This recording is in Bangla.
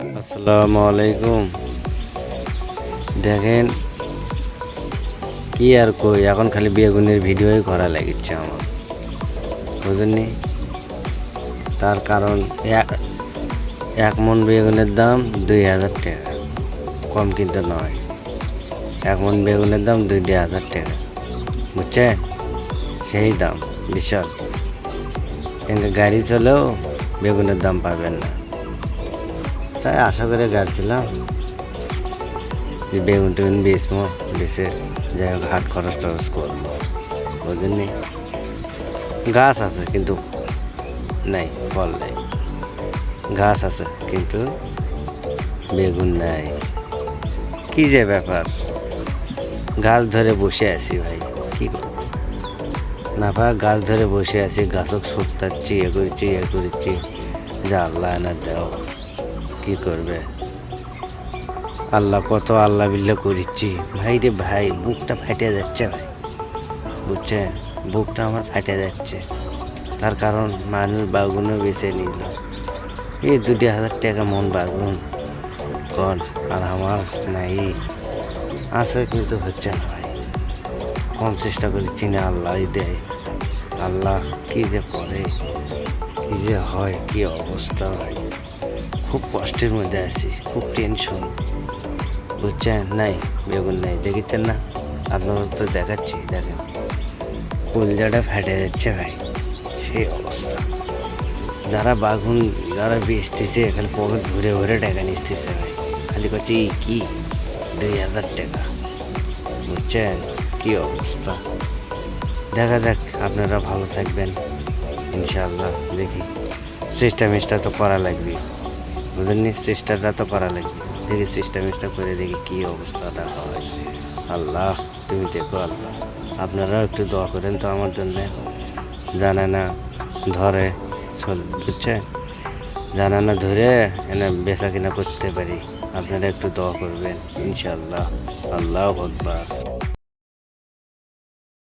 আসসালামু আলাইকুম। দেখেন কি আর কই, এখন খালি বেগুনের ভিডিওই করা লাগিচ্ছে আমার, বুঝেননি? তার কারণ এক মন বেগুনের দাম 2000 টাকা, কম কিন্তু নয়। এক মন বেগুনের দাম 2000 টাকা, বুঝছেন? সেই দাম বিশাল। কিন্তু গাড়ি চলেও বেগুনের দাম পাবেন না, তাই আশা করে গাড়ছিলাম যে বেগুন টেগুন বেচবো, বেচে যাই হোক হাট খরচ টরচ করবো, বুঝেননি? গাছ আছে কিন্তু নাই, ফল নাই। গাছ আছে কিন্তু বেগুন নাই। কি যে ব্যাপার, গাছ ধরে বসে আছি ভাই, কি করবো না পা, গাছ ধরে বসে আছি, গাছক সত্যাচ্ছি, এ করেছি, যা আল্লাহ না দেও, কি করবে আল্লাহ, কত আল্লাহ বিল্লাহ করিচ্ছি ভাই রে ভাই, বুকটা ফাটে যাচ্ছে ভাই, বুঝছে? বুকটা আমার ফাটে যাচ্ছে। তার কারণ মানুষ বাগুনও বেছে নিল, এই 2000 টাকা মন বাগুন কন, আর আমার নাই আছে কিন্তু হচ্ছে না ভাই। কম চেষ্টা করেছি না, আল্লাহ দেয়। আল্লাহ কি যে করে, কি যে হয়, কি অবস্থা ভাই, খুব কষ্টের মধ্যে আছি, খুব টেনশন, বুঝছেন? নাই বেগুন নাই, দেখেছেন না? আপনার তো দেখাচ্ছি, দেখেন কলজাটা ফেটে যাচ্ছে ভাই, সেই অবস্থা। যারা বাগুন যারা বেচতেছে খালি পকেট ভরে ভরে টাকা নিতেছে ভাই, খালি করছে কি 2000 টাকা, বুঝছেন? কি অবস্থা। দেখা যাক, আপনারা ভালো থাকবেন ইনশাআল্লাহ। দেখি চেষ্টা মেষ্টা তো করা লাগবে, বুঝলেন? চেষ্টাটা তো করা লাগবে, দেখি চেষ্টা মেষ্টা করে দেখি কি অবস্থাটা হয়। আল্লাহ তুমি দেখো, আল্লাহ আপনারাও একটু দোয়া করেন তো আমার জন্য, জানে না ধরে চল, বুঝছেন? জানা না ধরে এনে বেচা কিনা করতে পারি, আপনারা একটু দোয়া করবেন ইনশাআল্লাহ। আল্লাহু আকবার।